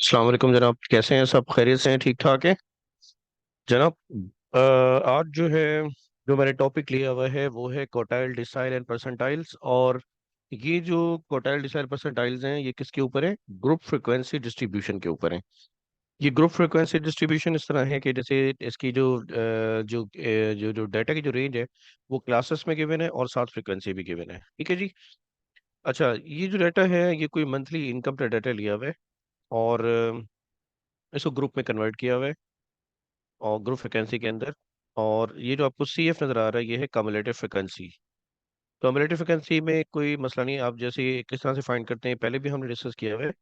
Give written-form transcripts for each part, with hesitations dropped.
अस्सलाम वालेकुम जनाब, कैसे हैं? सब खैरियत से हैं? ठीक ठाक है जनाब। आज जो है, जो मैंने टॉपिक लिया हुआ है वो है क्वार्टाइल, डिसाइल एंड परसेंटाइल्स। और ये जो क्वार्टाइल, डिसाइल, परसेंटाइल्स हैं, ये किसके ऊपर है? ग्रुप फ्रीक्वेंसी डिस्ट्रीब्यूशन के ऊपर है। ये ग्रुप फ्रीक्वेंसी डिस्ट्रीब्यूशन इस तरह है कि जैसे इसकी जो डाटा की जो रेंज है वो क्लासेस में गिवन है और साथ फ्रीक्वेंसी भी गिवन है। ठीक है जी। अच्छा, ये जो डाटा है ये कोई मंथली इनकम का डाटा लिया हुआ है और इसको ग्रुप में कन्वर्ट किया हुआ है और ग्रुप फ्रिक्वेंसी के अंदर। और ये जो आपको सी एफ नज़र आ रहा है ये है कम्युलेटिव फ्रिक्वेंसी। कम्युलेटिव फ्रिक्वेंसी में कोई मसला नहीं, आप जैसे किस तरह से फाइंड करते हैं पहले भी हमने डिस्कस किया हुआ है।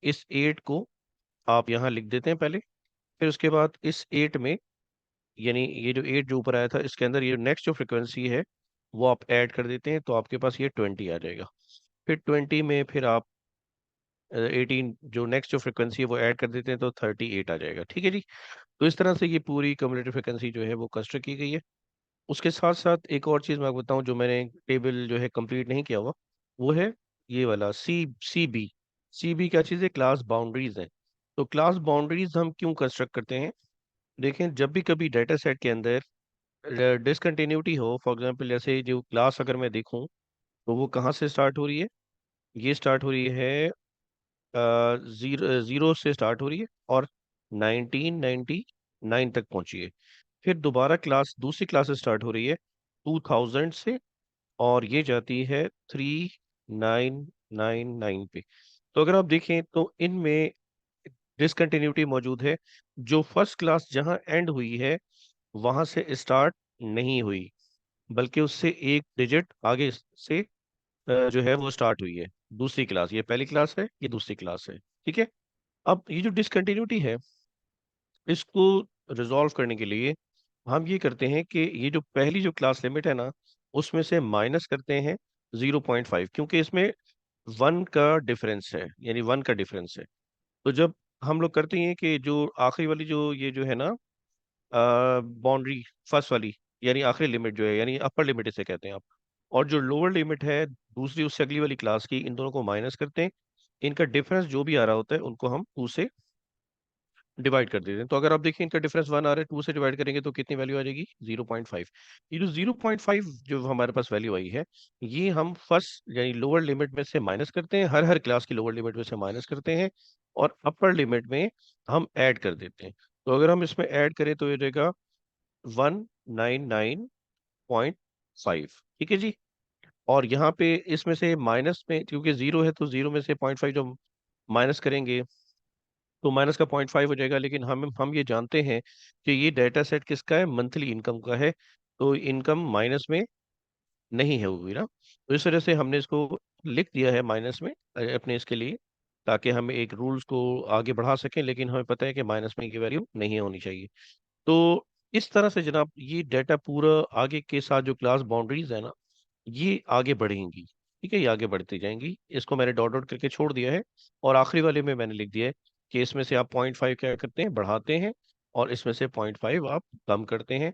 इस एट को आप यहाँ लिख देते हैं पहले, फिर उसके बाद इस एट में, यानी ये जो एट जो ऊपर आया था इसके अंदर ये नेक्स्ट जो फ्रिक्वेंसी है वो आप ऐड कर देते हैं तो आपके पास ये 20 आ जाएगा। फिर 20 में फिर आप 18 जो नेक्स्ट जो फ्रिक्वेंसी है वो ऐड कर देते हैं तो 38 आ जाएगा। ठीक है जी। तो इस तरह से ये पूरी कम्युलेटिव फ्रिक्वेंसी जो है वो कंस्ट्रक्ट की गई है। उसके साथ साथ एक और चीज़ मैं आपको बताऊं जो मैंने टेबल जो है कंप्लीट नहीं किया हुआ, वो है ये वाला सी बी। सी बी क्या चीज़ है? क्लास बाउंड्रीज है। तो क्लास बाउंड्रीज हम क्यों कंस्ट्रक्ट करते हैं? देखें, जब भी कभी डाटा सेट के अंदर डिसकंटिन्यूटी हो, फॉर एग्जांपल जैसे जो क्लास अगर मैं देखूं तो वो कहाँ से स्टार्ट हो रही है? ये स्टार्ट हो रही है जीरो जीरो से स्टार्ट हो रही है और 1999 तक पहुंची है। फिर दोबारा क्लास, दूसरी क्लास स्टार्ट हो रही है 2000 से और ये जाती है 3999 पे। तो अगर आप देखें तो इनमें डिसकंटिन्यूटी मौजूद है। जो फर्स्ट क्लास जहां एंड हुई है वहां से स्टार्ट नहीं हुई, बल्कि उससे एक डिजिट आगे से जो है वो स्टार्ट हुई है। दूसरी क्लास, ये पहली क्लास है, ये दूसरी क्लास है। ठीक है। अब ये जो डिसकंटिन्यूटी है इसको रिजॉल्व करने के लिए हम ये करते हैं कि ये जो पहली जो क्लास लिमिट है ना उसमें से माइनस करते हैं 0.5, क्योंकि इसमें वन का डिफरेंस है, यानी वन का डिफरेंस है। तो जब हम लोग करते हैं कि जो आखिरी वाली जो ये जो है ना बाउंड्री, फर्स्ट वाली, यानी आखिरी लिमिट जो है, यानी अपर लिमिट इसे कहते हैं आप, और जो लोअर लिमिट है दूसरी उससे अगली वाली क्लास की, इन दोनों को माइनस करते हैं। इनका डिफरेंस जो भी आ रहा होता है उनको हम टू से डिवाइड कर देते हैं। तो अगर आप देखिए इनका डिफरेंस वन आ रहा है, टू से डिवाइड करेंगे तो कितनी वैल्यू आ जाएगी? 0.5। ये जो 0.5 जो हमारे पास वैल्यू आई है, ये हम फर्स्ट यानी लोअर लिमिट में से माइनस करते हैं, हर हर क्लास की लोअर लिमिट में से माइनस करते हैं और अपर लिमिट में हम ऐड कर देते हैं। तो अगर हम इसमें ऐड करें तो ये रहेगा 199.5। ठीक है जी। और यहाँ पे इसमें से माइनस में, क्योंकि जीरो है तो जीरो में से 0.5 जो माइनस करेंगे तो माइनस का 0.5 हो जाएगा। लेकिन हम ये जानते हैं कि ये डाटा सेट किसका है? मंथली इनकम का है। तो इनकम माइनस में नहीं है हुई ना, तो इस वजह से हमने इसको लिख दिया है माइनस में अपने इसके लिए, ताकि हम एक रूल्स को आगे बढ़ा सकें। लेकिन हमें पता है कि माइनस में की वैल्यू नहीं होनी चाहिए। तो इस तरह से जनाब ये डाटा पूरा आगे के साथ जो क्लास बाउंड्रीज है ना ये आगे बढ़ेंगी। ठीक है, ये आगे बढ़ती जाएंगी। इसको मैंने डॉट डॉट करके छोड़ दिया है और आखिरी वाले में मैंने लिख दिया है कि इसमें से आप 0.5 क्या करते हैं? बढ़ाते हैं, और इसमें से 0.5 आप कम करते हैं।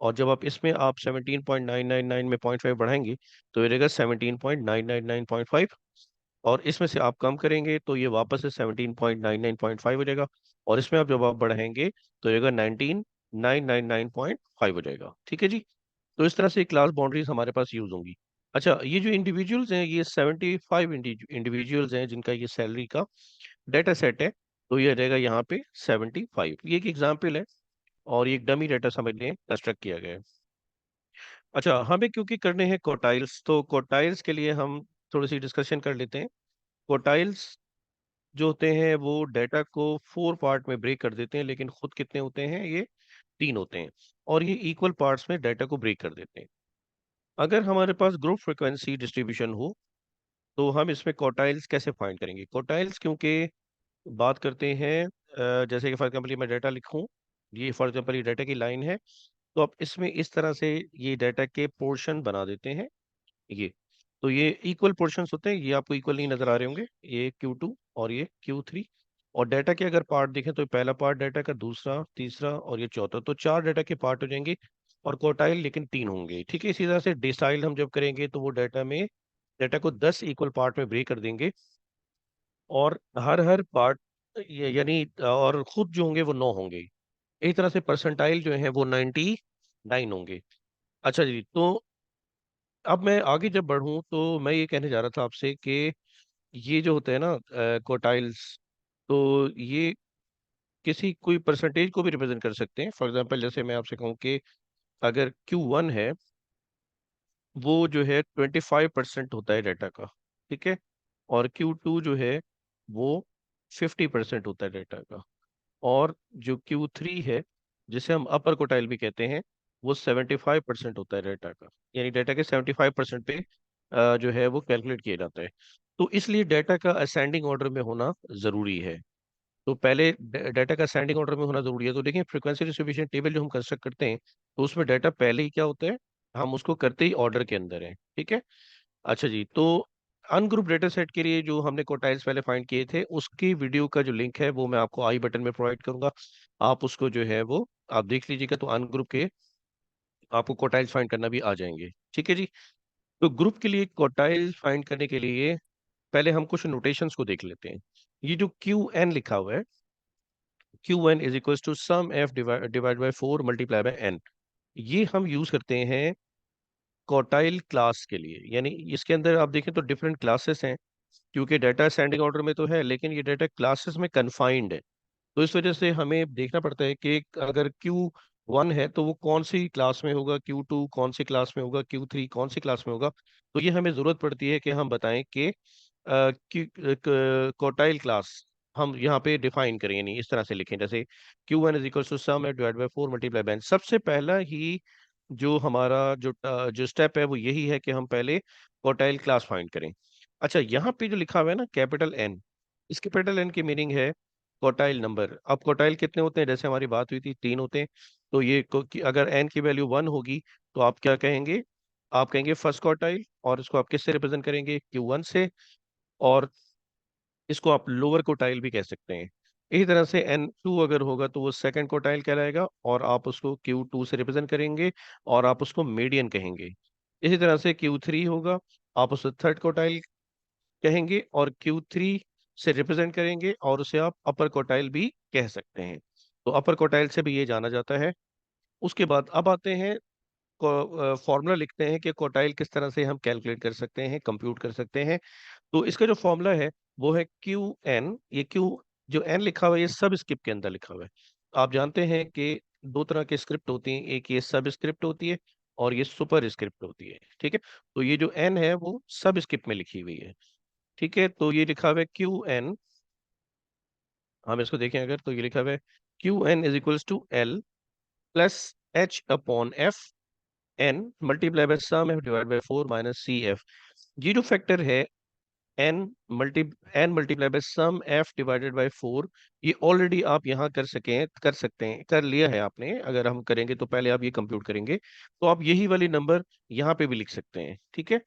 और जब आप इसमें आप 17.999 में 0.5 बढ़ाएंगे तो ये रहेगा 17.999.5, और इसमें से आप कम करेंगे तो ये वापस से 17.99.5 हो जाएगा। और इसमें आप जब आप बढ़ाएंगे तो ये रहेगा 19,999.5 हो जाएगा। ठीक है जी। तो इस तरह से क्लास बाउंड्रीज हमारे पास यूज होंगी। अच्छा, ये जो इंडिविजुअल्स हैं ये 75 इंडिविजुअल्स हैं जिनका ये सैलरी का डाटा सेट है। तो ये रहेगा यहाँ पे 75। ये एक एग्जाम्पल है और ये एक डमी डाटा समझ लें कंस्ट्रक्ट किया गया है। अच्छा, हमें क्योंकि करने हैं क्वार्टाइल्स, तो क्वार्टाइल्स के लिए हम थोड़ी सी डिस्कशन कर लेते हैं। क्वार्टाइल्स जो होते हैं वो डाटा को 4 पार्ट में ब्रेक कर देते हैं, लेकिन खुद कितने होते हैं? ये 3 होते हैं। और ये इक्वल पार्ट्स में डाटा को ब्रेक कर देते हैं। अगर हमारे पास ग्रुप फ्रीक्वेंसी डिस्ट्रीब्यूशन हो तो हम इसमें क्वार्टाइल्स कैसे फाइंड करेंगे? क्वार्टाइल्स क्योंकि बात करते हैं जैसे कि फॉर एग्जाम्पल ये मैं डाटा लिखूं, ये फॉर एग्जाम्पल ये डाटा की लाइन है, तो आप इसमें इस तरह से ये डाटा के पोर्शन बना देते हैं। ये तो ये इक्वल पोर्शंस होते हैं, ये आपको इक्वल नहीं नजर आ रहे होंगे, ये Q2 और ये Q3। और डाटा के अगर पार्ट देखें तो पहला पार्ट डाटा का, दूसरा, तीसरा और ये चौथा, तो 4 डाटा के पार्ट हो जाएंगे। और क्वार्टाइल लेकिन 3 होंगे। ठीक है। इसी तरह से डिसाइल हम जब करेंगे तो वो डाटा को 10 इक्वल पार्ट में ब्रेक कर देंगे और हर हर पार्ट ये यानी और खुद जो होंगे वो 9 होंगे। इसी तरह से परसेंटाइल जो है वो 99 होंगे। अच्छा जी, तो अब मैं आगे जब बढ़ूं तो मैं ये कहने जा रहा था आपसे कि ये जो होते हैं ना क्वार्टाइल्स, तो ये किसी कोई परसेंटेज को भी रिप्रेजेंट कर सकते हैं। फॉर एग्जांपल जैसे मैं आपसे कहूँ कि अगर Q1 है, वो जो है 25% होता है डाटा का, ठीक है। और Q2 जो है वो 50% होता है डाटा का। और जो Q3 है, जिसे हम अपर क्वार्टाइल भी कहते हैं, वो 75% होता है डाटा का। यानी डाटा के 75% पे जो है वो कैलकुलेट किया जाता है। तो इसलिए डाटा का असेंडिंग ऑर्डर में होना जरूरी है। तो पहले डाटा का असेंडिंग ऑर्डर में होना जरूरी है। तो देखिए, फ्रीक्वेंसी डिस्ट्रीब्यूशन टेबल जो हम कंस्ट्रक्ट करते हैं, तो उसमें डाटा पहले ही क्या होता है, हम उसको करते ही ऑर्डर के अंदर है, ठीक है। अच्छा जी, तो अनग्रुप डेटा सेट के लिए जो हमने कोटाइल्स पहले फाइंड किए थे, उसकी वीडियो का जो लिंक है वो मैं आपको आई बटन में प्रोवाइड करूंगा। आप उसको जो है वो आप देख लीजिएगा, तो अनग्रुप के आपको कोटाइल्स फाइंड करना भी आ जाएंगे, ठीक है जी। तो ग्रुप के लिए कोटाइल फाइंड करने के लिए पहले हम कुछ नोटेशंस को देख लेते हैं। ये जो क्यू एन लिखा हुआ है, Q1 is equal to sum F divide by 4 multiply by N, ये हम यूज करते हैं क्वार्टाइल क्लास के लिए। यानी इसके अंदर आप देखें तो डिफरेंट क्लासेस हैं, क्योंकि डाटा असेंडिंग ऑर्डर में तो है, लेकिन ये डाटा क्लासेस में कन्फाइंड है। तो इस वजह से हमें देखना पड़ता है कि अगर Q1 है तो वो कौन सी क्लास में होगा, Q2 कौन सी क्लास में होगा, Q3 कौन सी क्लास में होगा। तो ये हमें जरूरत पड़ती है कि हम बताएं कि क्वार्टाइल क्लास हम यहाँ पे डिफाइन करें, यानी इस तरह से लिखें जैसे Q1 is equal to sum F divide by 4 multiply by. सबसे पहला ही जो हमारा जो स्टेप है वो यही है कि हम पहले क्वार्टाइल क्लास फाइंड करें। अच्छा, यहाँ पे जो लिखा हुआ है ना कैपिटल एन, इस कैपिटल एन की मीनिंग है क्वार्टाइल नंबर। अब क्वार्टाइल कितने होते हैं, जैसे हमारी बात हुई थी 3 होते हैं। तो कि अगर एन की वैल्यू 1 होगी, तो आप क्या कहेंगे, आप कहेंगे फर्स्ट क्वार्टाइल। और इसको आप किससे रिप्रेजेंट करेंगे, Q1 से। और इसको आप लोअर क्वार्टाइल भी कह सकते हैं। इसी तरह से N2 अगर होगा तो वो सेकंड क्वार्टाइल कहलाएगा, और आप उसको Q2 से रिप्रेजेंट करेंगे, और आप उसको मीडियन कहेंगे। इसी तरह से Q3 होगा, आप उसे थर्ड क्वार्टाइल कहेंगे, और Q3 से रिप्रेजेंट करेंगे, और उसे आप अपर क्वार्टाइल भी कह सकते हैं। तो अपर क्वार्टाइल से भी ये जाना जाता है। उसके बाद अब आते हैं, फॉर्मूला लिखते हैं कि क्वार्टाइल किस तरह से हम कैलकुलेट कर सकते हैं, कंप्यूट कर सकते हैं। तो इसका जो फॉर्मूला है वो है Qn। ये Q जो n लिखा हुआ है, ये सब स्क्रिप्ट के अंदर लिखा हुआ है। आप जानते हैं कि दो तरह के स्क्रिप्ट होती हैं, एक ये सब स्क्रिप्ट होती है, और ये सुपर स्क्रिप्ट होती है, ठीक है। तो ये जो n है वो सब स्क्रिप्ट में लिखी हुई है, ठीक है। तो ये लिखा हुआ है Qn, हम इसको देखें अगर, तो ये लिखा हुआ है Qn is equals to L plus H upon F n multiply by sum F divide by 4 minus C F. ये जो फैक्टर है N multi N multiply by sum F divided by 4, ये ऑलरेडी आप यहाँ कर सकते हैं, कर लिया है आपने। अगर हम करेंगे तो पहले आप ये कंप्यूट करेंगे, तो आप यही वाली नंबर यहाँ पे भी लिख सकते हैं, ठीक है।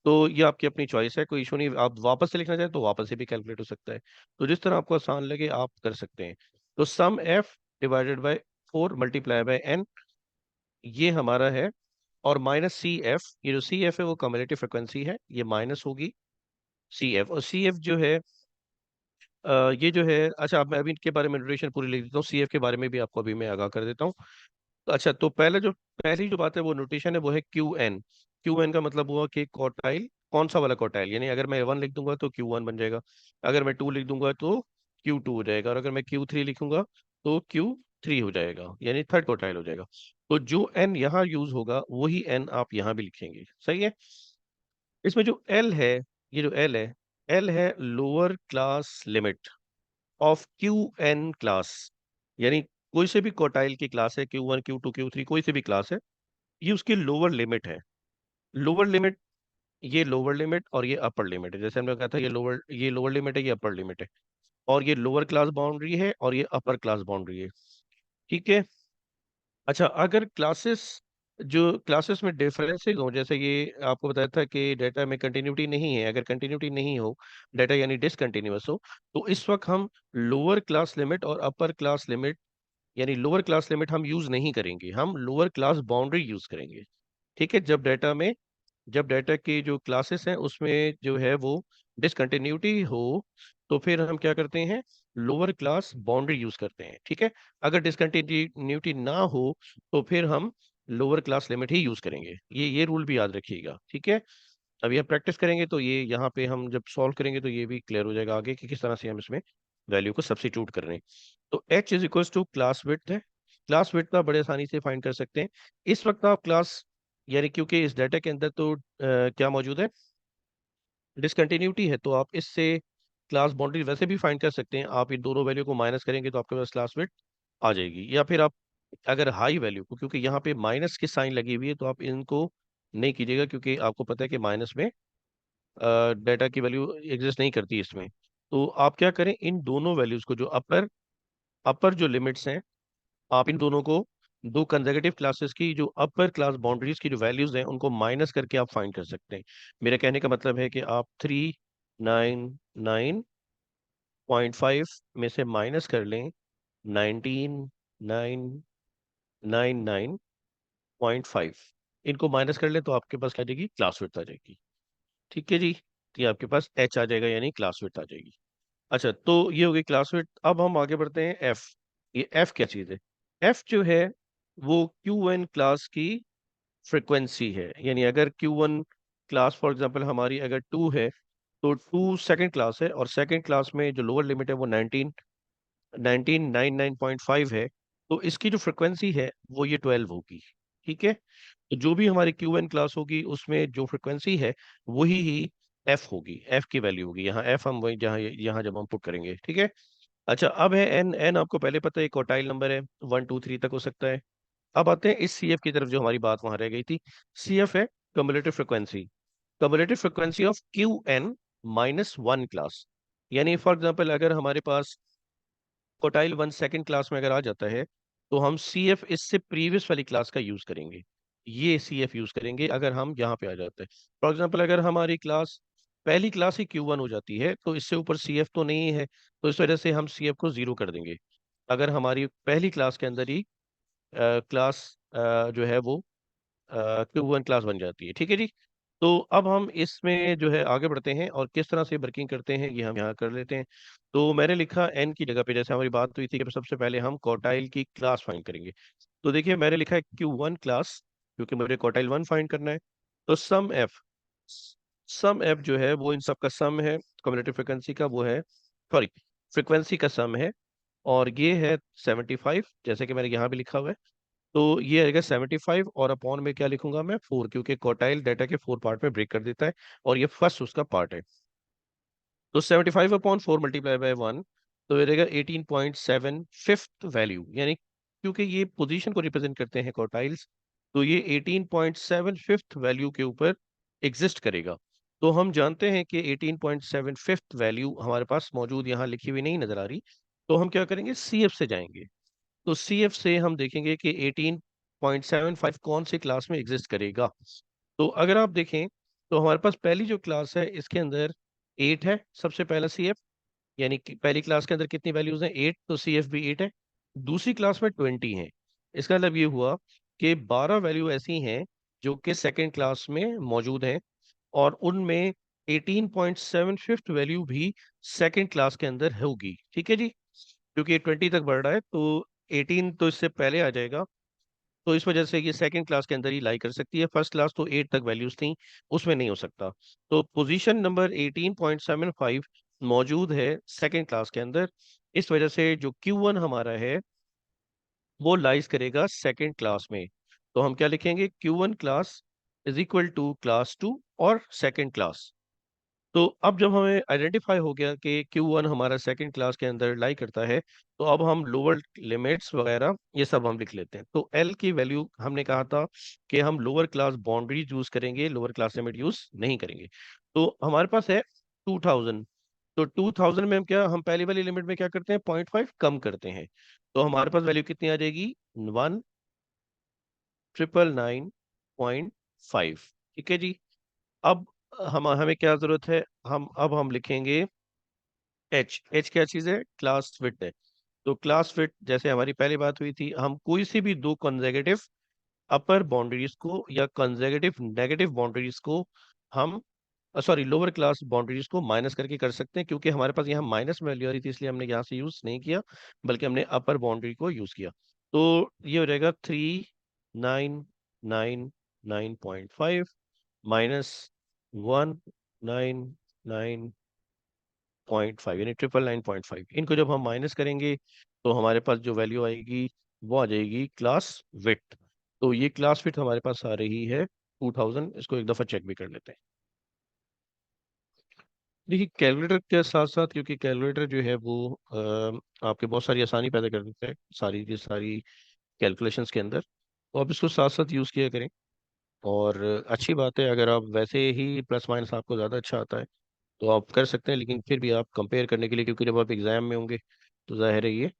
तो ये आपकी अपनी चॉइस है, कोई इशू नहीं। आप वापस से लिखना चाहें तो वापस से भी कैलकुलेट हो सकता है। तो जिस तरह आपको आसान लगे आप कर सकते हैं। तो sum F divided by 4 multiply by N, ये हमारा है। और माइनस सी एफ, ये जो सी एफ है वो कम्युलेटिव फ्रिक्वेंसी है, ये माइनस होगी सी एफ। और सी एफ जो है ये जो है, अच्छा अब मैं अभी इनके बारे में नोटेशन पूरी लिख देता हूँ, सी एफ के बारे में भी आपको अभी मैं आगाह कर देता हूँ। तो अच्छा, तो पहली जो बात है वो नोटेशन है, वो है Qn। Qn का मतलब हुआ कि क्वार्टाइल कौन सा वाला क्वार्टाइल, यानी अगर मैं 1 लिख दूंगा तो Q1 बन जाएगा, अगर मैं 2 लिख दूंगा तो Q2 हो जाएगा, और अगर मैं Q3 लिखूंगा तो Q3 हो जाएगा, यानी थर्ड क्वार्टाइल हो जाएगा। तो जो n यहाँ यूज होगा वही n आप यहाँ भी लिखेंगे, सही है। इसमें जो L है, ये जो L है lower class limit of Qn class. यानी कोई से भी क्वार्टाइल की क्लास है, Q1 Q2 Q3 कोई से भी क्लास है, ये उसकी लोअर लिमिट है। लोअर लिमिट, ये लोअर लिमिट और ये अपर लिमिट है। जैसे हमने कहा था, ये लोअर लिमिट है, ये अपर लिमिट है। और ये लोअर क्लास बाउंड्री है और ये अपर क्लास बाउंड्री है, ठीक है। अच्छा, अगर क्लासेस में डिफरेंसेस हो, जैसे ये आपको बताया था कि डाटा में कंटिन्यूटी नहीं है, अगर कंटिन्यूटी नहीं हो डाटा यानी डिसकंटिन्यूअस हो, तो इस वक्त हम लोअर क्लास लिमिट और अपर क्लास लिमिट, यानी लोअर क्लास लिमिट हम यूज नहीं करेंगे, हम लोअर क्लास बाउंड्री यूज करेंगे, ठीक है। जब डाटा की जो क्लासेस हैं उसमें जो है वो डिसकंटिन्यूटी हो, तो फिर हम क्या करते हैं, लोअर क्लास बाउंड्री यूज करते हैं, ठीक है। अगर डिसकंटिन्यूटी ना हो तो फिर हम लोअर क्लास लिमिट ही यूज करेंगे, ये रूल भी याद रखिएगा, ठीक है। अब ये प्रैक्टिस करेंगे तो ये यहाँ पे हम जब सॉल्व करेंगे तो ये भी क्लियर हो जाएगा आगे कि किस तरह से हम इसमें वैल्यू को सब्स्टिट्यूट कर रहे हैं। तो h is equals to class width है। क्लास विड्थ आप बड़े आसानी से फाइंड कर सकते हैं। इस वक्त आप क्लास, यानी क्योंकि इस डाटा के अंदर तो क्या मौजूद है, डिसकंटिन्यूटी है, तो आप इससे क्लास बाउंड्री वैसे भी फाइंड कर सकते हैं। आप इन दोनों वैल्यू को माइनस करेंगे तो आपके पास क्लास विड्थ आ जाएगी। या फिर आप अगर हाई वैल्यू को, क्योंकि यहाँ पे माइनस की साइन लगी हुई है, तो आप इनको नहीं कीजिएगा, क्योंकि आपको पता है कि माइनस में डाटा की वैल्यू एग्जिस्ट नहीं करती इसमें। तो आप क्या करें, इन दोनों वैल्यूज को, जो अपर अपर जो लिमिट्स हैं, आप इन दोनों को दो कंसेक्यूटिव क्लासेस की जो अपर क्लास बाउंड्रीज की जो वैल्यूज हैं उनको माइनस करके आप फाइंड कर सकते हैं। मेरे कहने का मतलब है कि आप 399.5 में से माइनस कर लें 19999.5, इनको माइनस कर लें तो आपके पास क्या आ जाएगी, क्लास विड्थ आ जाएगी, ठीक है जी। तो ये आपके पास एच आ जाएगा, यानी क्लास विड्थ आ जाएगी। अच्छा, तो ये हो गई क्लास विड्थ। अब हम आगे बढ़ते हैं एफ। ये एफ क्या चीज़ है? एफ जो है वो क्यू एन क्लास की फ्रिक्वेंसी है। यानी अगर Q one class for example हमारी अगर टू है, तो टू सेकंड क्लास है, और सेकंड क्लास में जो लोअर लिमिट है वो 1999.5 है। तो इसकी जो फ्रिक्वेंसी है वो ये 12 होगी, ठीक है। तो जो भी हमारी क्यू एन क्लास होगी उसमें जो फ्रिक्वेंसी है वही ही एफ होगी, एफ की वैल्यू होगी। यहाँ एफ हम वही जहाँ यहाँ जब हम पुट करेंगे, ठीक है। अच्छा, अब है एन। एन आपको पहले पता है क्वार्टाइल नंबर है, 1 2 3 तक हो सकता है। अब आते हैं इस सी एफ की तरफ, जो हमारी बात वहां रह गई थी। सी एफ है cumulative frequency, cumulative frequency of Q N minus one class. यानी फॉर एग्जाम्पल अगर हमारे पास क्वार्टाइल वन सेकंड क्लास में अगर आ जाता है, तो हम सी एफ इससे प्रीवियस वाली क्लास का यूज करेंगे। ये सी एफ यूज करेंगे अगर हम यहाँ पे आ जाते हैं। फॉर एग्जाम्पल अगर हमारी क्लास पहली क्लास ही क्यू वन हो जाती है, तो इससे ऊपर सी एफ तो नहीं है, तो इस वजह से हम सी एफ को जीरो कर देंगे। अगर हमारी पहली क्लास के अंदर ही क्लास जो है वो क्यू वन क्लास बन जाती है, ठीक है जी। तो अब हम इसमें जो है आगे बढ़ते हैं और किस तरह से वर्किंग करते हैं ये हम यहाँ कर लेते हैं। तो मैंने लिखा एन की जगह पे, जैसे हमारी बात हुई थी कि सबसे पहले हम क्वार्टाइल की क्लास फाइंड करेंगे। तो देखिए मैंने लिखा है क्यू वन क्लास, क्योंकि मुझे क्वार्टाइल वन फाइंड करना है। तो सम एफ जो है वो इन सब का सम है, कम्युलेटिव फ्रिक्वेंसी का वो है, सॉरी, फ्रिक्वेंसी का सम है। और ये है 75, जैसे कि मैंने यहाँ भी लिखा हुआ है। तो ये आएगा 75, और अपॉन में क्या लिखूंगा मैं, 4, क्योंकि क्वार्टाइल डाटा के 4 पार्ट में ब्रेक कर देता है, और ये फर्स्ट उसका पार्ट है। तो 75/4 मल्टीप्लाई बाय 1, तो ये रहेगा 18.7 फिफ्थ वैल्यू। यानी क्योंकि ये पोजीशन को रिप्रेजेंट करते हैं क्वार्टाइल्स, तो ये 18.7 फिफ्थ वैल्यू के ऊपर एग्जिस्ट करेगा। तो हम जानते हैं कि 18.7 फिफ्थ वैल्यू हमारे पास मौजूद, यहाँ लिखी हुई नहीं नजर आ रही। तो हम क्या करेंगे, सी एफ से जाएंगे। तो सी एफ से हम देखेंगे कि 18.75 कौन सी क्लास में एग्जिस्ट करेगा। तो अगर आप देखें तो हमारे पास पहली जो क्लास है इसके अंदर 8 है, सबसे पहला सी एफ। यानी कि पहली क्लास के अंदर कितनी वैल्यूज हैं, 8, तो सी एफ भी 8 है। दूसरी क्लास में 20 है। इसका मतलब ये हुआ कि 12 वैल्यू ऐसी हैं जो कि सेकेंड क्लास में मौजूद हैं, और उनमें 18.7 फिफ्थ वैल्यू भी सेकेंड क्लास के अंदर होगी, ठीक है जी। क्योंकि ये 20 तक बढ़ रहा है, तो 18 तो इससे पहले आ जाएगा। तो इस वजह से ये सेकंड क्लास के अंदर ही लाई कर सकती है। फर्स्ट क्लास तो 8 तक वैल्यूज थी, उसमें नहीं हो सकता। तो पोजीशन नंबर 18.75 मौजूद है सेकंड क्लास के अंदर। इस वजह से जो Q1 हमारा है वो लाइज करेगा सेकंड क्लास में। तो हम क्या लिखेंगे, Q1 class is equal to class 2 और सेकंड क्लास। तो अब जब हमें आइडेंटिफाई हो गया कि Q1 हमारा सेकंड क्लास के अंदर लाई करता है, तो अब हम लोअर लिमिट्स वगैरह ये सब हम लिख लेते हैं। तो L की वैल्यू हमने कहा था कि हम लोअर क्लास बाउंड्रीज यूज करेंगे, लोअर क्लास लिमिट यूज नहीं करेंगे। तो हमारे पास है 2000। तो 2000 में हम क्या, हम पहली वाली लिमिट में क्या करते हैं, 0.5 कम करते हैं। तो हमारे पास वैल्यू कितनी आ जाएगी, 1,999.5, ठीक है जी। अब हम हमें क्या जरूरत है, हम लिखेंगे एच। एच क्या चीज है, क्लास फिट है। तो क्लास फिट, जैसे हमारी पहली बात हुई थी, हम कोई सी भी दो कंसेक्यूटिव अपर बाउंड्रीज को या कंसेक्यूटिव नेगेटिव बाउंड्रीज को हम सॉरी, लोअर क्लास बाउंड्रीज को माइनस करके कर सकते हैं, क्योंकि हमारे पास यहाँ माइनस में वैल्यू आ रही थी, इसलिए हमने यहाँ से यूज नहीं किया, बल्कि हमने अपर बाउंड्री को यूज किया। तो ये हो जाएगा 3999.5 माइनस 199.5, यानी 999.5। इनको जब हम माइनस करेंगे तो हमारे पास जो वैल्यू आएगी वो आ जाएगी क्लास विड्थ। तो ये क्लास विड्थ हमारे पास आ रही है 2000। इसको एक दफ़ा चेक भी कर लेते हैं। देखिए, कैलकुलेटर के साथ साथ, क्योंकि कैलकुलेटर जो है वो आपके बहुत सारी आसानी पैदा कर देता है सारी की सारी कैलकुलेशंस के अंदर, तो आप इसको साथ साथ यूज़ किया करें। और अच्छी बात है, अगर आप वैसे ही प्लस माइनस आपको ज़्यादा अच्छा आता है तो आप कर सकते हैं, लेकिन फिर भी आप कंपेयर करने के लिए, क्योंकि जब आप एग्ज़ाम में होंगे तो जाहिर है ये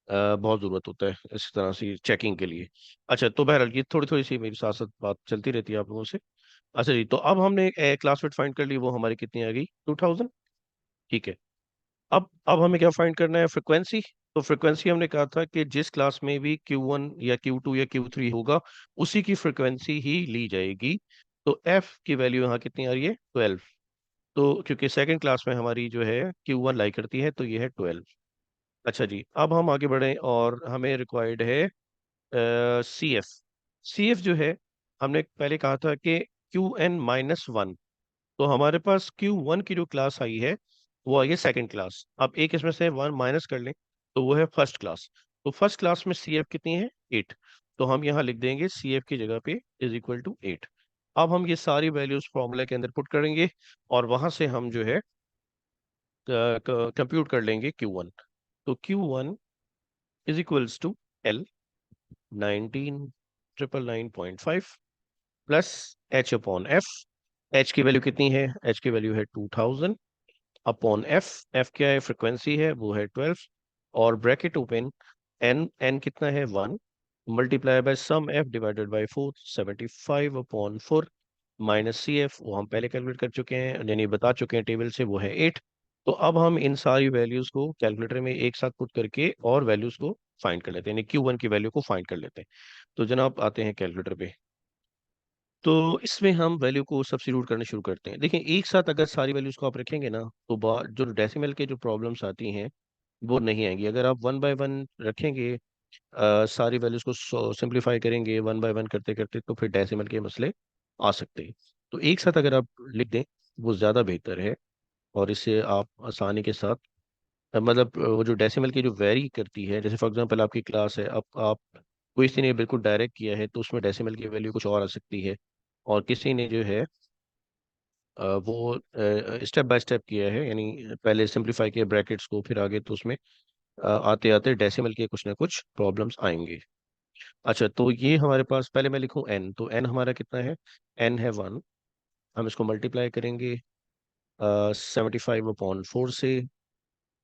बहुत ज़रूरत होता है इस तरह से चेकिंग के लिए। अच्छा, तो बहरहाल ये थोड़ी थोड़ी सी मेरी साथ साथ बात चलती रहती है आप लोगों से। अच्छा जी, तो अब हमने क्लास फिट फाइंड कर ली, वो हमारी कितनी आ गई, 2000। ठीक है। अब हमें क्या फाइंड करना है, फ्रिक्वेंसी। तो फ्रिक्वेंसी हमने कहा था कि जिस क्लास में भी Q1 या Q2 या Q3 होगा, उसी की फ्रिक्वेंसी ही ली जाएगी। तो F की वैल्यू यहाँ कितनी आ रही है, 12। तो क्योंकि सेकंड क्लास में हमारी जो है Q1 लाई करती है, तो ये है 12। अच्छा जी, अब हम आगे बढ़ें और हमें रिक्वायर्ड है CF। CF जो है, हमने पहले कहा था कि Qn-1। तो हमारे पास Q1 की जो क्लास आई है वो आई है सेकंड क्लास। अब एक इसमें से वन माइनस कर लें तो वो है फर्स्ट क्लास। तो फर्स्ट क्लास में CF कितनी है, 8। तो हम यहाँ लिख देंगे CF की जगह पे इज इक्वल टू 8। अब हम ये सारी वैल्यूज फॉर्मूला के अंदर पुट करेंगे और वहां से हम जो है कंप्यूट कर लेंगे Q1। तो Q1 is equals to L 19,999.5 plus H/F। H की वैल्यू कितनी है, H की वैल्यू है 2000 अपॉन F। F क्या है, फ्रिक्वेंसी है, वो है 12। और ब्रैकेट ओपन, N कितना है, 1, multiply by sum F divided by 4, 75/4 minus CF, वो हम पहले कैलकुलेट कर चुके हैं, यानी बता चुके हैं टेबल से, वो है 8। तो अब हम इन सारी वैल्यूज को कैलकुलेटर में एक साथ पुट करके और वैल्यूज को फाइंड कर लेते हैं, यानी Q1 की वैल्यू को फाइंड कर लेते हैं। तो जनाब आते हैं कैलकुलेटर पे। तो इसमें हम वैल्यू को सब्स्टिट्यूट करना शुरू करते हैं। देखिए, एक साथ अगर सारी वैल्यूज को आप रखेंगे ना, तो जो डेसिमल के जो प्रॉब्लम्स आती हैं वो नहीं आएंगी। अगर आप वन बाय वन रखेंगे, सारी वैल्यूज को सिंप्लीफाई करेंगे वन बाय वन करते करते, तो फिर डेसिमल के मसले आ सकते हैं। तो एक साथ अगर आप लिख दें वो ज़्यादा बेहतर है, और इससे आप आसानी के साथ मतलब वो जो डेसिमल की जो वेरी करती है, जैसे फॉर एग्जांपल आपकी क्लास है, अब आप कोई किसी ने बिल्कुल डायरेक्ट किया है तो उसमें डेसिमल की वैल्यू कुछ और आ सकती है, और किसी ने जो है वो स्टेप बाय स्टेप किया है, यानी पहले सिंप्लीफाई किया ब्रैकेट्स को, फिर आगे तो उसमें आते आते डेसिमल के कुछ ना कुछ प्रॉब्लम्स आएंगे। अच्छा, तो ये हमारे पास, पहले मैं लिखूं n, तो n हमारा कितना है, n है 1। हम इसको मल्टीप्लाई करेंगे 75/4 से,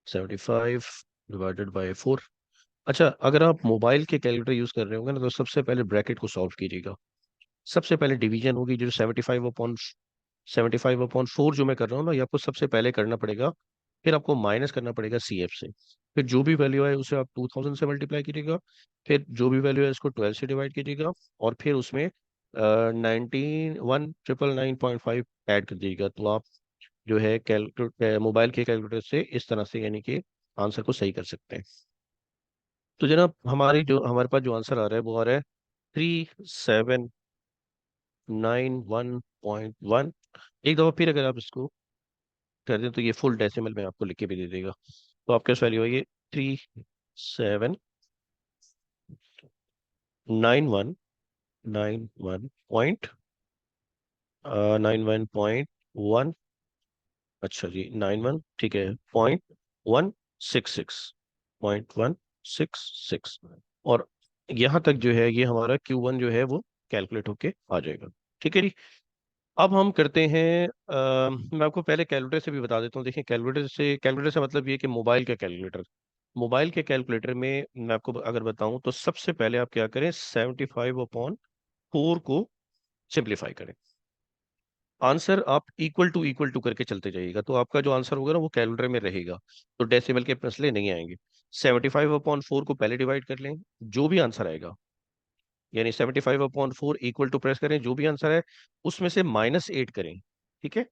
75/4। अच्छा, अगर आप मोबाइल के कैलकुलेटर यूज़ कर रहे होंगे ना, तो सबसे पहले ब्रैकेट को सॉल्व कीजिएगा। सबसे पहले डिवीजन होगी, जो 75/4 जो मैं कर रहा हूँ ना, ये आपको सबसे पहले करना पड़ेगा। फिर आपको माइनस करना पड़ेगा CF से। फिर जो भी वैल्यू है उसे आप 2000 से मल्टीप्लाई कीजिएगा। फिर जो भी वैल्यू है उसको 12 से डिवाइड कीजिएगा, और फिर उसमें 19,999.5 ऐड कर दीजिएगा। तो आप जो है कैलकुलेट मोबाइल के कैलकुलेटर से इस तरह से, यानी कि आंसर को सही कर सकते हैं। तो जनाब, हमारे पास जो आंसर आ रहा है वो आ रहा है 3791.1। एक दफ़ा फिर अगर आप इसको कर दें तो ये फुल डेसिमल में आपको लिख के भी दे देगा। तो आपके पास वैल्यू है ये 379191.91.1। अच्छा जी, 91, ठीक है, 0.166, 0.166। और यहाँ तक जो है ये हमारा Q1 जो है वो कैलकुलेट होके आ जाएगा। ठीक है जी। अब हम करते हैं मैं आपको पहले कैलकुलेटर से भी बता देता हूँ। देखिए, कैलकुलेटर से मतलब ये कि मोबाइल का कैलकुलेटर। मोबाइल के कैलकुलेटर में मैं आपको अगर बताऊं तो सबसे पहले आप क्या करें, 75/4 को सिंप्लीफाई करें। आंसर आप इक्वल टू करके चलते जाइएगा, तो आपका जो आंसर होगा ना वो कैलकुलेटर में रहेगा, तो डेसिमल के मसले नहीं आएंगे। 75/4 को पहले डिवाइड कर लें, जो भी आंसर आएगा, यानी 75/4 इक्वल टू प्रेस करें, जो भी आंसर है उसमें से -8 करें। ठीक है।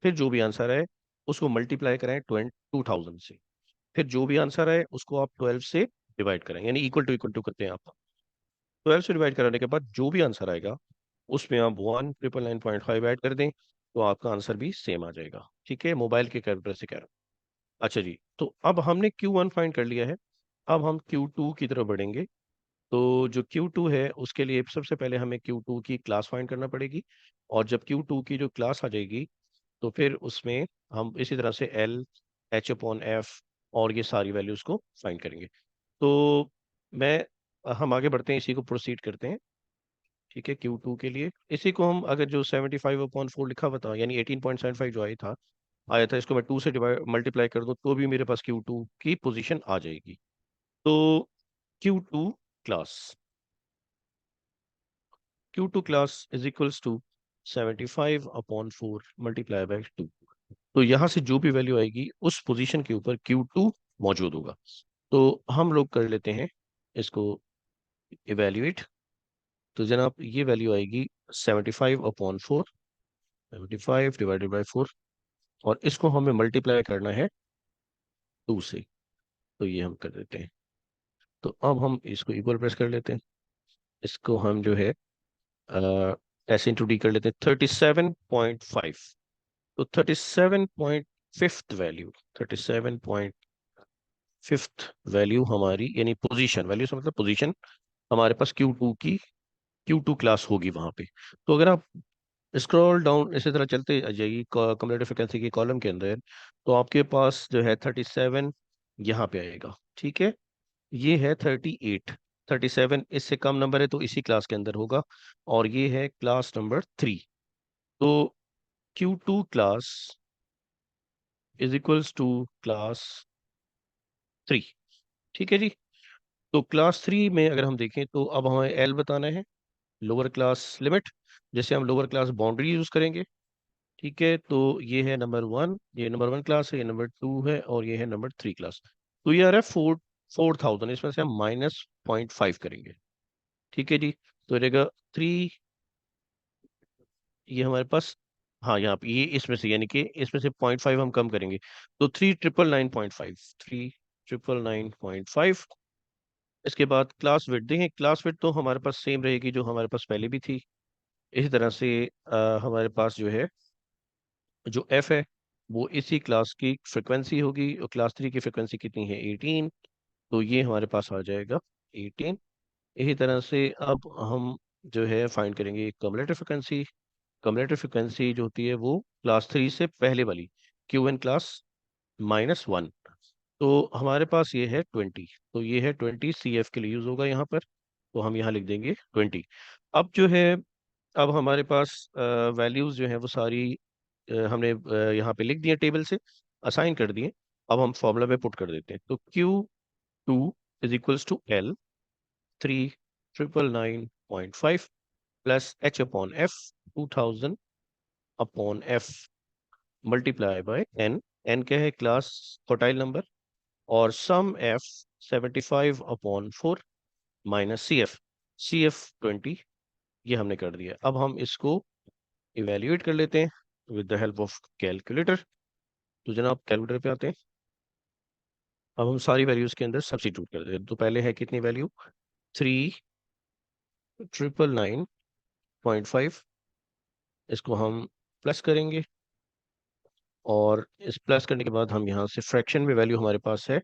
फिर जो भी आंसर आए उसको मल्टीप्लाई कराएं 2000 से, फिर जो भी आंसर आए उसको आप 12 से डिवाइड करें, यानी इक्वल टू करते हैं आप। 12 से डिवाइड कराने के बाद जो भी आंसर आएगा उसमें आप 1999.5 ऐड कर दें, तो आपका आंसर भी सेम आ जाएगा। ठीक है, मोबाइल के कैलकुलेटर से कह रहा हूँ। अच्छा जी, तो अब हमने Q1 फाइंड कर लिया है, अब हम Q2 की तरफ बढ़ेंगे। तो जो Q2 है उसके लिए सबसे पहले हमें Q2 की क्लास फाइंड करना पड़ेगी, और जब Q2 की जो क्लास आ जाएगी तो फिर उसमें हम इसी तरह से L, H/F और ये सारी वैल्यूज को फाइंड करेंगे। तो मैं हम आगे बढ़ते हैं, इसी को प्रोसीड करते हैं। ठीक है, Q2 के लिए इसी को हम, अगर जो 75/4 लिखा हुआ था यानी 18.75 जो आया था, इसको मैं 2 से डिवाइड मल्टीप्लाई कर दूं तो भी मेरे पास Q2 की पोजीशन आ जाएगी। तो Q2 class Q2 class is equals to 75/4 multiply by 2। तो यहाँ से जो भी वैल्यू आएगी उस पोजीशन के ऊपर Q2 मौजूद होगा। तो हम लोग कर लेते हैं इसको इवेल्युएट। तो जनाब ये वैल्यू आएगी 75/4, 75 डिवाइडेड बाई 4, और इसको हमें मल्टीप्लाई करना है 2 से। तो ये हम कर देते हैं। तो अब हम इसको इक्वल प्रेस कर लेते हैं, इसको हम जो है ऐसे इंटू डी कर लेते हैं 37.5। तो 37.5 वैल्यू हमारी, यानी पोजीशन, वैल्यू से मतलब पोजीशन, हमारे पास Q2 की Q2 क्लास होगी वहां पे। तो अगर आप स्क्रॉल डाउन इसी तरह चलते जाइए कम्युलेटिव फ्रिक्वेंसी के कॉलम के अंदर, तो आपके पास जो है 37 यहाँ पे आएगा। ठीक है, ये है 38, 37 इससे कम नंबर है तो इसी क्लास के अंदर होगा, और ये है क्लास नंबर 3। तो Q2 class is equals to class 3। ठीक है जी। तो क्लास 3 में अगर हम देखें तो अब हमें एल बताना है, लोअर क्लास लिमिट, जैसे हम लोअर क्लास बाउंड्री यूज करेंगे। ठीक है, तो ये है नंबर 1, ये नंबर 1 क्लास है, ये नंबर 2 है, और ये है नंबर 3 क्लास। तो ये आ रहा है 4000, इसमें से हम -0.5 करेंगे। ठीक है जी। तो रहेगा 3, ये हमारे पास, हाँ यहाँ पे ये इसमें से, यानी कि इसमें से 0.5 हम कम करेंगे, तो 3999.5, 3999.5। इसके बाद क्लास विड्थ देखें, क्लास विड्थ तो हमारे पास सेम रहेगी जो हमारे पास पहले भी थी। इसी तरह से हमारे पास जो है, जो एफ है वो इसी क्लास की फ्रिक्वेंसी होगी, और क्लास 3 की फ्रिक्वेंसी कितनी है 18, तो ये हमारे पास आ जाएगा 18। इसी तरह से अब हम जो है फाइंड करेंगे कम्युलेटिव फ्रिक्वेंसी। कम्युलेटिव फ्रिक्वेंसी जो होती है वो क्लास 3 से पहले वाली, Q1 क्लास -1। तो हमारे पास ये है 20, तो ये है 20 CF के लिए यूज होगा यहाँ पर, तो हम यहाँ लिख देंगे 20। अब जो है, अब हमारे पास वैल्यूज जो है वो सारी हमने यहाँ पे लिख दिए, टेबल से असाइन कर दिए। अब हम फॉर्मूला में पुट कर देते हैं, तो Q2 is equals to L 3999.5 plus H/F 2000/F multiply by N। N क्या है, क्लास क्वार्टाइल नंबर, और sum F 75/4 minus C F 20, ये हमने कर दिया। अब हम इसको इवेल्युएट कर लेते हैं with the help of calculator. तो जनाब कैलकुलेटर पे आते हैं, अब हम सारी वैल्यूज के अंदर सब्स्टिट्यूट कर देते हैं। तो पहले है कितनी वैल्यू, 3999.5, इसको हम प्लस करेंगे, और इस प्लस करने के बाद हम यहाँ से फ्रैक्शन में वैल्यू हमारे पास है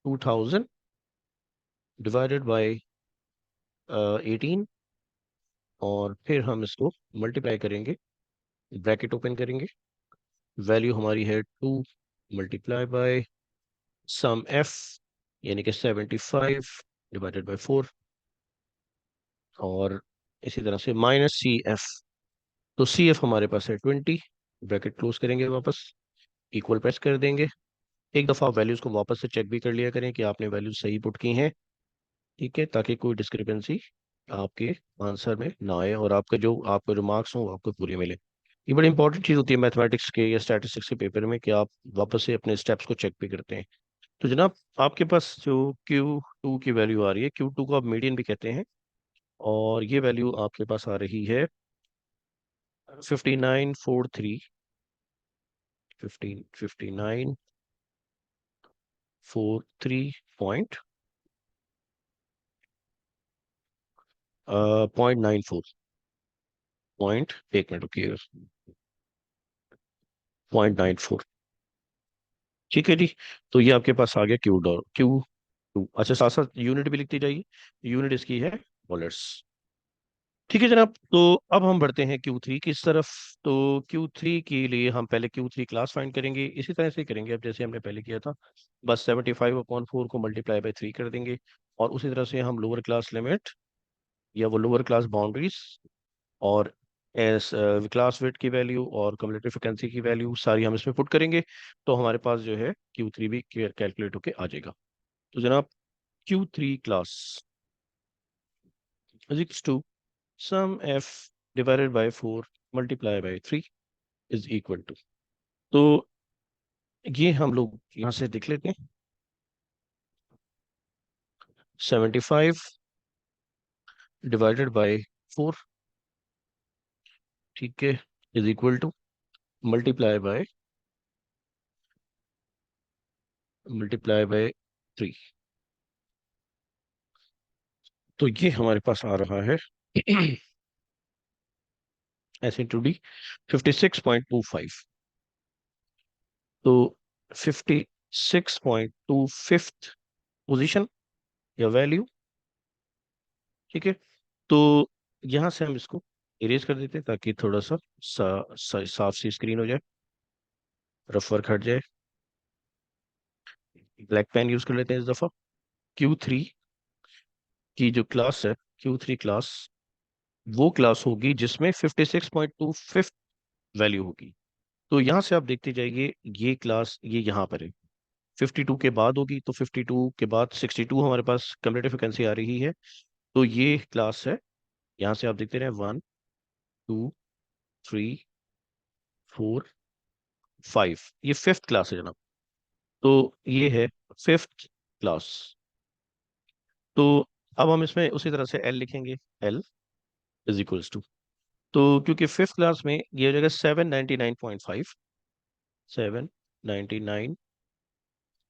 2000 डिवाइडेड बाई 18, और फिर हम इसको मल्टीप्लाई करेंगे, ब्रैकेट ओपन करेंगे, वैल्यू हमारी है 2 मल्टीप्लाई बाय सम एफ, यानी कि 75/4, और इसी तरह से -CF। तो CF हमारे पास है 20, ब्रैकेट क्लोज करेंगे, वापस इक्वल प्रेस कर देंगे। एक दफ़ा आप वैल्यूज़ को वापस से चेक भी कर लिया करें कि आपने वैल्यूज सही पुट की हैं। ठीक है, ताकि कोई डिस्क्रिपेंसी आपके आंसर में ना आए, और आपके जो मार्क्स हों वो आपको पूरे मिले। ये बड़ी इंपॉर्टेंट चीज़ होती है मैथमेटिक्स के या स्टैटिस्टिक्स के पेपर में, कि आप वापस से अपने स्टेप्स को चेक भी करते हैं। तो जनाब आपके पास जो Q2 की वैल्यू आ रही है, Q2 को आप मीडियन भी कहते हैं, और ये वैल्यू आपके पास आ रही है 5943, 5943 .94 पॉइंट, एक मिनट रुकिएगा, 0.94। ठीक है जी। तो ये आपके पास आ गया Q2। अच्छा, साथ साथ यूनिट भी लिखती जाइए। यूनिट इसकी है डॉलर्स। ठीक है जनाब, तो अब हम बढ़ते हैं Q3 की इस तरफ। तो Q3 के लिए हम पहले Q3 क्लास फाइंड करेंगे, इसी तरह से ही करेंगे अब जैसे हमने पहले किया था। बस 75/4 को मल्टीप्लाई बाई 3 कर देंगे, और उसी तरह से हम लोअर क्लास लिमिट या वो लोअर क्लास बाउंड्रीज और एस क्लास वेट की वैल्यू और कम्युलेटिव फ्रिक्वेंसी की वैल्यू सारी हम इसमें पुट करेंगे। तो हमारे पास जो है Q3 भी कैलकुलेट होके आ जाएगा। तो जनाब, Q3 class is equal to sum F divided by 4 multiply by 3 is equal to. तो ये हम लोग यहाँ से देख लेते हैं। 75 डिवाइडेड बाय 4, ठीक है, is equal to multiply by 3। तो ये हमारे पास आ रहा है S/D 56.25। तो 56.2 फिफ्थ पोजिशन या वैल्यू। ठीक है, तो यहाँ से हम इसको इरेज कर देते हैं ताकि थोड़ा सा साफ सी स्क्रीन हो जाए, रफ वर्क हट जाए। ब्लैक पेन यूज कर लेते हैं इस दफा। Q3 की जो क्लास है, Q3 क्लास वो क्लास होगी जिसमें 56.2 फिफ्थ वैल्यू होगी। तो यहाँ से आप देखते जाइए, ये क्लास ये यहाँ पर है। 52 के बाद होगी, तो 52 के बाद 62 हमारे पास कम्युलेटिव फ्रिक्वेंसी आ रही है। तो ये क्लास है। यहाँ से आप देखते रहे 1 2 3 4 5, ये फिफ्थ क्लास है जनाब। तो ये है फिफ्थ क्लास। तो अब हम इसमें उसी तरह से एल लिखेंगे। एल इज इक्वल्स टू, तो क्योंकि फिफ्थ क्लास में ये हो जाएगा 799.5, 799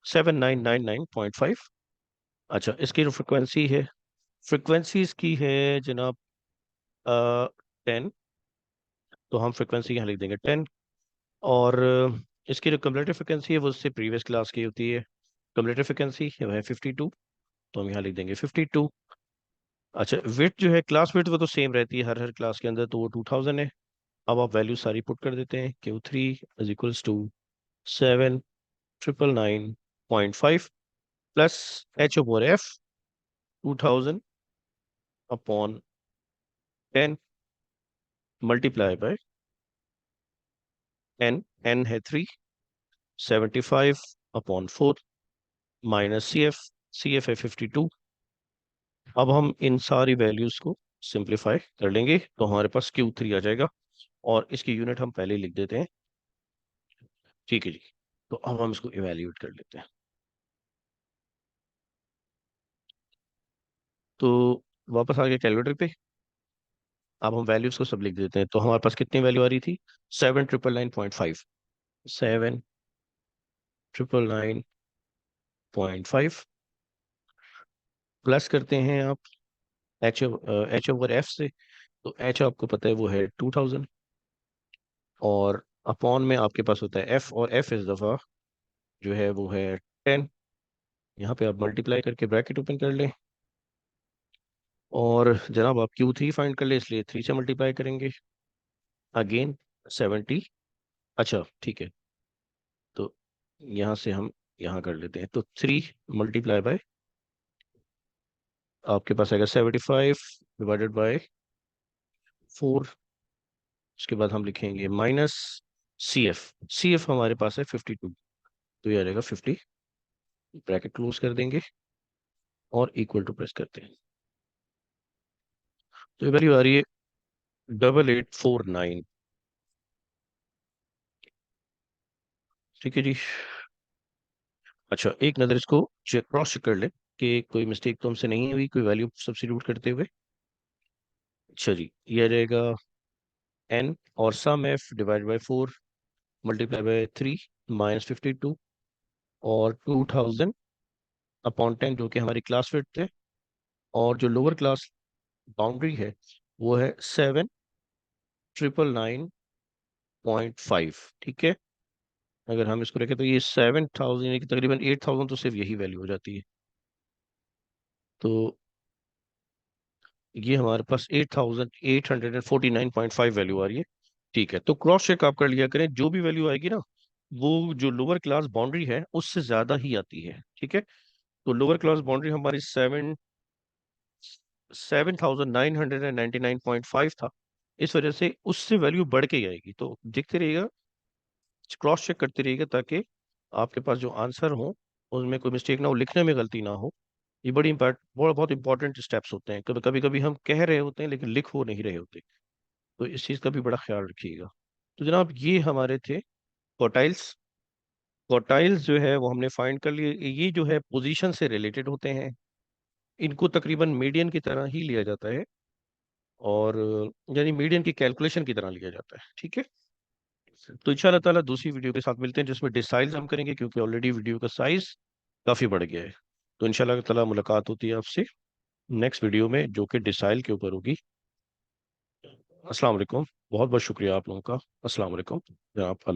7999.5। अच्छा, इसकी जो फ्रिक्वेंसी है, फ्रिक्वेंसी इसकी है जनाब 10। तो हम फ्रिक्वेंसी यहाँ लिख देंगे 10। और इसकी जो कम्युलेटिव फ्रिक्वेंसी है वो उससे प्रीवियस क्लास की होती है। कम्युलेटिव फ्रिक्वेंसी है 52, तो हम यहाँ लिख देंगे 52। अच्छा, वेट जो है क्लास वेट वो तो सेम रहती है हर हर क्लास के अंदर, तो वो 2000 है। अब आप वैल्यू सारी पुट कर देते हैं। Q3 is equals to 7999.5 plus H/F 2000 upon 10 multiply by n है 3, 75 अपॉन 4 माइनस सी एफ है 52। अब हम इन सारी वैल्यूज को सिंप्लीफाई कर लेंगे तो हमारे पास Q3 आ जाएगा, और इसकी यूनिट हम पहले ही लिख देते हैं। ठीक है जी, तो अब हम इसको इवेल्यूएट कर लेते हैं। तो वापस आ गए कैलकुलेटर पे। अब हम वैल्यूज को सब लिख देते हैं। तो हमारे पास कितनी वैल्यू आ रही थी? 7999.5, 7999.5 प्लस करते हैं आप H/F से। तो H आपको पता है वो है 2000, और अपॉन में आपके पास होता है F, और F इस दफ़ा जो है वो है 10। यहाँ पे आप मल्टीप्लाई करके ब्रैकेट ओपन कर लें, और जनाब आप Q3 फाइंड कर ले, इसलिए 3 से मल्टीप्लाई करेंगे अगेन 70। अच्छा ठीक है, तो यहाँ से हम यहाँ कर लेते हैं। तो 3 मल्टीप्लाई बाय, आपके पास आएगा 75 डिवाइडेड बाय 4। उसके बाद हम लिखेंगे माइनस सी एफ हमारे पास है 52, तो ये आ जाएगा 50। ब्रैकेट क्लोज कर देंगे और इक्वल टू प्रेस करते हैं। तो ये वैल्यू आ रही है 8849। ठीक है जी। अच्छा, एक नज़र इसको चेक क्रॉस चेक कर ले कि कोई मिस्टेक तो हमसे नहीं हुई, कोई वैल्यू सब्स्टिट्यूट करते हुए। अच्छा जी, ये आ जाएगा n और सम f डिवाइड बाय 4 /3 - 52 और 2000 अपॉन 10 जो कि हमारी क्लास फिट थे। और जो लोअर क्लास बाउंड्री है वो है 7,999.5। ठीक है, अगर हम इसको रखें तो ये 7,000 यानी कि तकरीबन 8,000, तो सिर्फ यही वैल्यू हो जाती है। तो ये हमारे पास 8,849.5 वैल्यू आ रही है। ठीक है, तो क्रॉस चेक आप कर लिया करें, जो भी वैल्यू आएगी ना वो जो लोअर क्लास बाउंड्री है उससे ज्यादा ही आती है। ठीक है, तो लोअर क्लास बाउंड्री हमारी 7,999.5 था, इस वजह से उससे वैल्यू बढ़ के ही आएगी। तो देखते रहिएगा, क्रॉस चेक करते रहिएगा, ताकि आपके पास जो आंसर हो उसमें कोई मिस्टेक ना हो, लिखने में गलती ना हो। ये बहुत इंपॉर्टेंट स्टेप्स होते हैं। कभी कभी कभी हम कह रहे होते हैं लेकिन लिख हो नहीं रहे होते, तो इस चीज़ का भी बड़ा ख्याल रखिएगा। तो जनाब ये हमारे थे क्वार्टाइल्स। क्वार्टाइल्स जो है वो हमने फाइंड कर लिए। ये जो है पोजीशन से रिलेटेड होते हैं, इनको तकरीबन मीडियन की तरह ही लिया जाता है, और यानी मीडियन की कैलकुलेशन की तरह लिया जाता है। ठीक है, तो इंशाल्लाह ताला दूसरी वीडियो के साथ मिलते हैं जिसमें डिसाइल्स हम करेंगे, क्योंकि ऑलरेडी वीडियो का साइज काफ़ी बढ़ गया है। तो इंशाल्लाह ताला मुलाकात होती है आपसे नेक्स्ट वीडियो में, जो कि डिसाइल के ऊपर होगी। अस्सलाम वालेकुम, बहुत बहुत शुक्रिया आप लोगों का। अस्सलाम वालेकुम जनाब, अल्लाह।